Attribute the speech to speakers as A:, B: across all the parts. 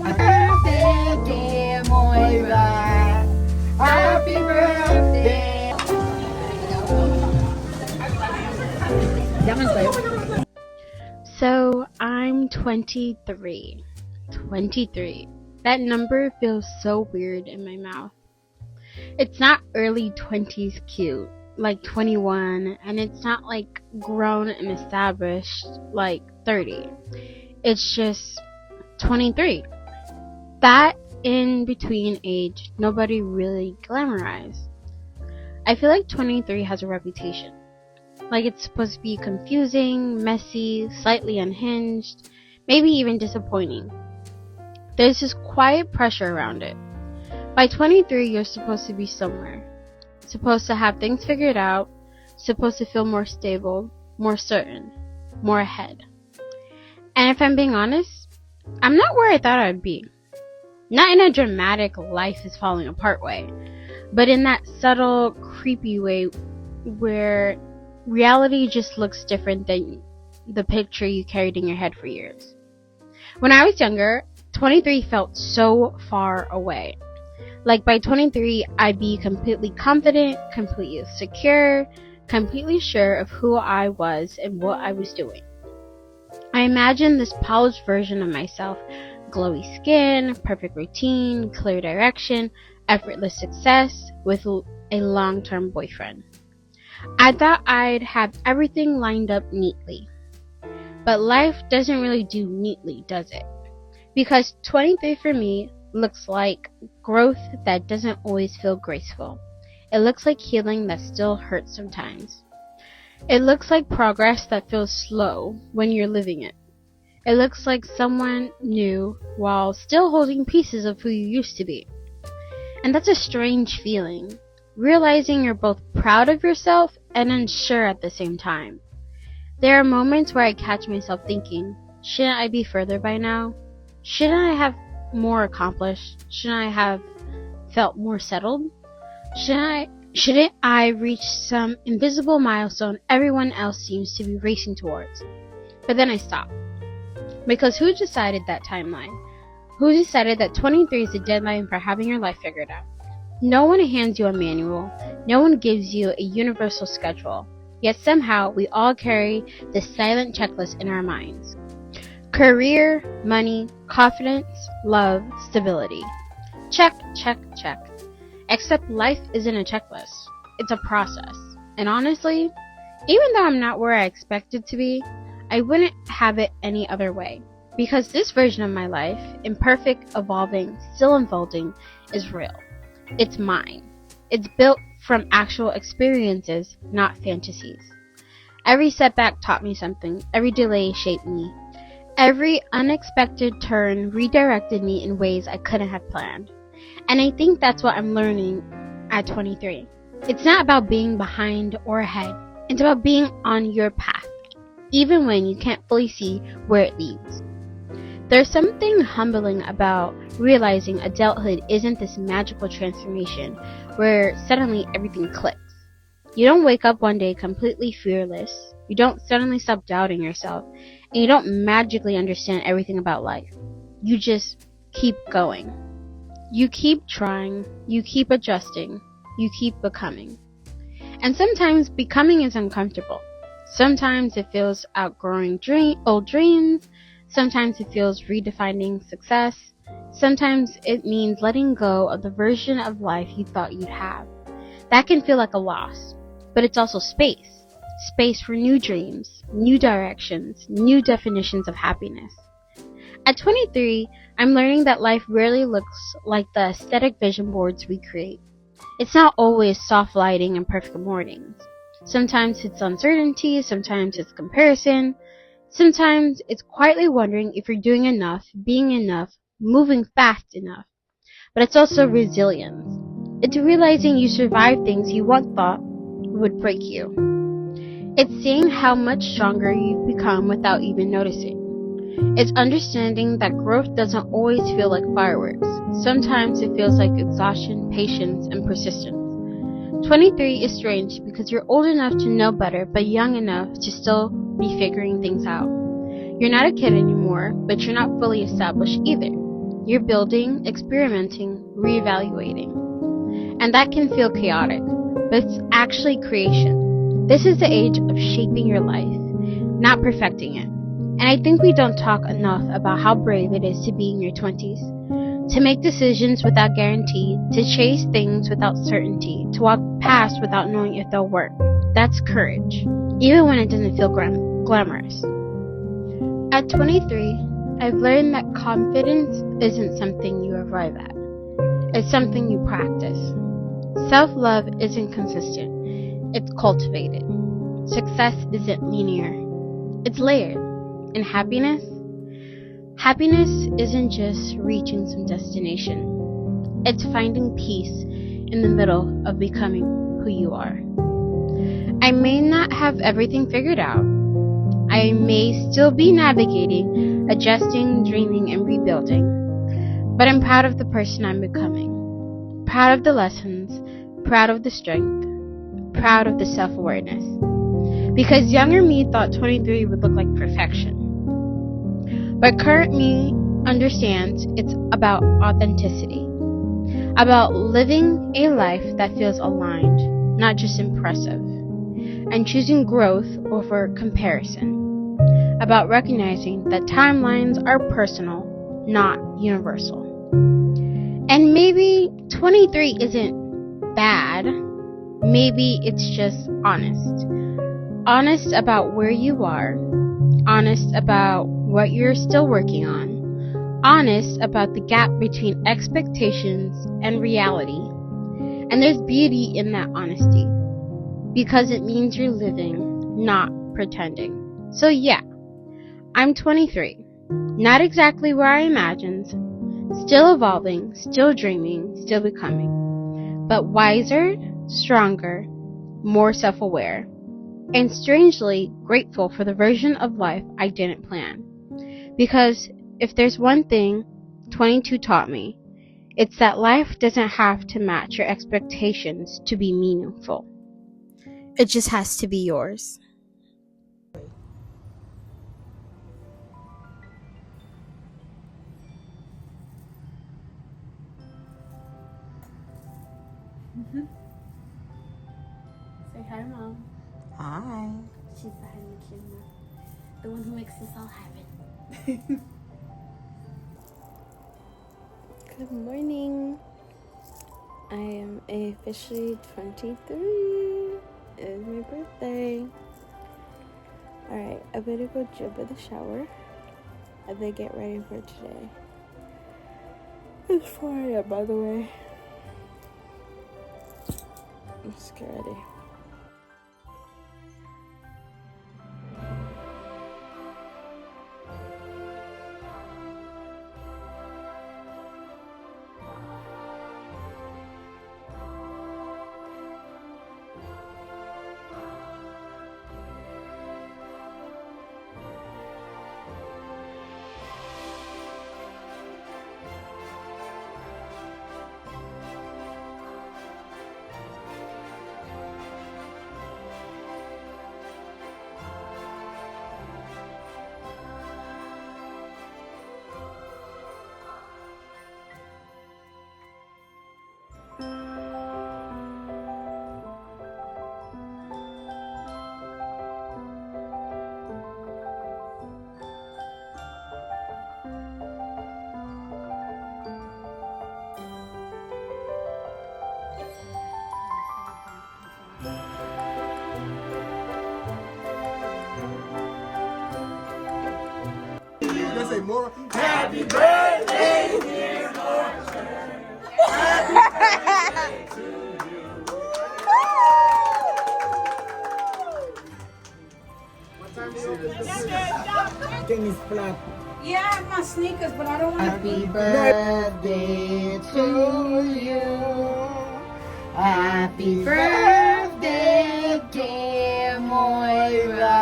A: birthday, Moira. Happy birthday.
B: So I'm 23. 23. That number feels so weird in my mouth. It's not early 20s cute, like 21, and it's not like grown and established, like 30. It's just 23. That in between age nobody really glamorized. I feel like 23 has a reputation. Like it's supposed to be confusing, messy, slightly unhinged, maybe even disappointing. There's this quiet pressure around it. By 23, you're supposed to be somewhere. Supposed to have things figured out. Supposed to feel more stable, more certain, more ahead. And if I'm being honest, I'm not where I thought I'd be. Not in a dramatic life is falling apart way, but in that subtle, creepy way where reality just looks different than the picture you carried in your head for years. When I was younger, 23 felt so far away. Like by 23, I'd be completely confident, completely secure, completely sure of who I was and what I was doing. I imagined this polished version of myself, glowy skin, perfect routine, clear direction, effortless success with a long-term boyfriend. I thought I'd have everything lined up neatly. But life doesn't really do neatly, does it? Because 23 for me looks like growth that doesn't always feel graceful. It looks like healing that still hurts sometimes. It looks like progress that feels slow when you're living it. It looks like someone new while still holding pieces of who you used to be. And that's a strange feeling. Realizing you're both proud of yourself and unsure at the same time. There are moments where I catch myself thinking, shouldn't I be further by now? Shouldn't I have more accomplished? Shouldn't I have felt more settled? Shouldn't I reach some invisible milestone everyone else seems to be racing towards? But then I stop. Because who decided that timeline? Who decided that 23 is the deadline for having your life figured out? No one hands you a manual. No one gives you a universal schedule. Yet somehow we all carry this silent checklist in our minds. Career, money, confidence, love, stability. Check, check, check. Except life isn't a checklist. It's a process. And honestly, even though I'm not where I expected to be, I wouldn't have it any other way. Because this version of my life, imperfect, evolving, still unfolding, is real. It's mine. It's built from actual experiences, not fantasies. Every setback taught me something. Every delay shaped me. Every unexpected turn redirected me in ways I couldn't have planned. And I think that's what I'm learning at 23. It's not about being behind or ahead. It's about being on your path, even when you can't fully see where it leads. There's something humbling about realizing adulthood isn't this magical transformation where suddenly everything clicks. You don't wake up one day completely fearless. You don't suddenly stop doubting yourself. And you don't magically understand everything about life. You just keep going. You keep trying. You keep adjusting. You keep becoming. And sometimes becoming is uncomfortable. Sometimes it feels outgrowing old dreams. Sometimes it feels redefining success. Sometimes it means letting go of the version of life you thought you'd have. That can feel like a loss, but it's also space. Space for new dreams, new directions, new definitions of happiness. At 23, I'm learning that life rarely looks like the aesthetic vision boards we create. It's not always soft lighting and perfect mornings. Sometimes it's uncertainty, sometimes it's comparison. Sometimes it's quietly wondering if you're doing enough, being enough, moving fast enough. But it's also resilience. It's realizing you survived things you once thought would break you. It's seeing how much stronger you've become without even noticing. It's understanding that growth doesn't always feel like fireworks. Sometimes it feels like exhaustion, patience, and persistence. 23 is strange because you're old enough to know better, but young enough to still be figuring things out. You're not a kid anymore, but you're not fully established either. You're building, experimenting, reevaluating. And that can feel chaotic, but it's actually creation. This is the age of shaping your life, not perfecting it. And I think we don't talk enough about how brave it is to be in your 20s. To make decisions without guarantee, to chase things without certainty, to walk past without knowing if they'll work. That's courage, even when it doesn't feel glamorous. At 23, I've learned that confidence isn't something you arrive at. It's something you practice. Self-love isn't consistent. It's cultivated. Success isn't linear. It's layered. And happiness? Happiness isn't just reaching some destination. It's finding peace in the middle of becoming who you are. I may not have everything figured out. I may still be navigating, adjusting, dreaming, and rebuilding. But I'm proud of the person I'm becoming. Proud of the lessons, proud of the strength, proud of the self-awareness. Because younger me thought 23 would look like perfection. But current me understands it's about authenticity. About living a life that feels aligned, not just impressive. And choosing growth over comparison. About recognizing that timelines are personal, not universal. And maybe 23 isn't bad. Maybe it's just honest. Honest about where you are. Honest about what you're still working on. Honest about the gap between expectations and reality. And there's beauty in that honesty. Because it means you're living, not pretending. So yeah, I'm 23. Not exactly where I imagined. Still evolving, still dreaming, still becoming. But wiser, stronger, more self-aware. And strangely grateful for the version of life I didn't plan. Because if there's one thing 22 taught me, it's that life doesn't have to match your expectations to be meaningful. It just has to be yours. Say hi, Mom.
A: Hi.
B: She's behind the camera. The one who makes this all happen. Good morning. I am officially 23. It is my birthday. Alright, I'm gonna go jump in the shower and then get ready for today. It's 4 a.m. by the way. Let's get ready.
C: More. Happy birthday, dear Lord. Happy birthday to you. What time is it? Thing is flat.
D: Yeah, my sneakers, but I don't want to.
A: Happy birthday to you. Happy birthday, dear Moira.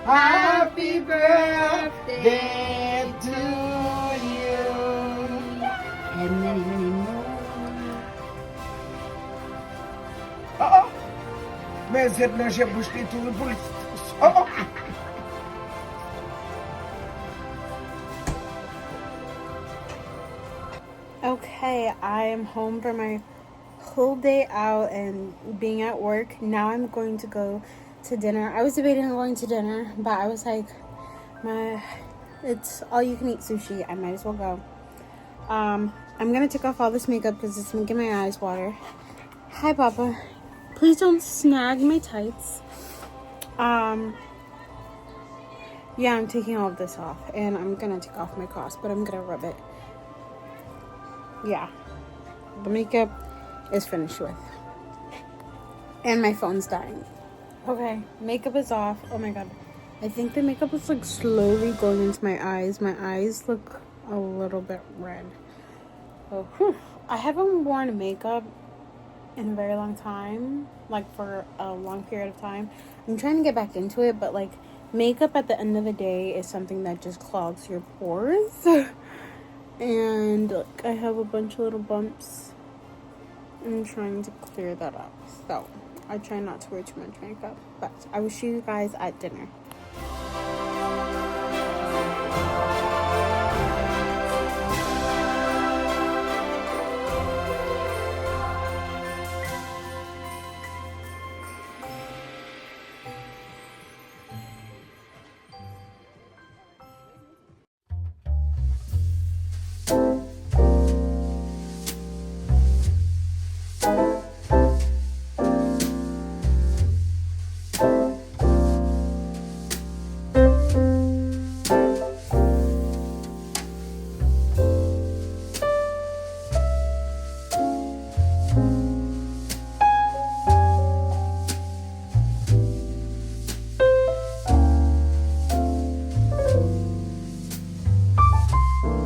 A: Happy birthday to you. And many, many more.
C: Mais cette non, j'ai boosté tout le police. Oh.
B: Okay, I am home for my whole day out and being at work. Now I'm going to go to dinner. I was debating on going to dinner, but I was like, it's all you can eat sushi. I might as well go. I'm gonna take off all this makeup because it's making my eyes water. Hi, Papa. Please don't snag my tights. Yeah, I'm taking all of this off, and I'm gonna take off my cross, but I'm gonna rub it. Yeah, the makeup is finished with, and my phone's dying. Okay, makeup is off. Oh my god, I think the makeup is like slowly going into my eyes. My eyes look a little bit red. Oh, whew. I haven't worn makeup in a very long time, like for a long period of time. I'm trying to get back into it, but like makeup at the end of the day is something that just clogs your pores. And like, I have a bunch of little bumps. I'm trying to clear that up. So I try not to wear too much makeup, but I will see you guys at dinner.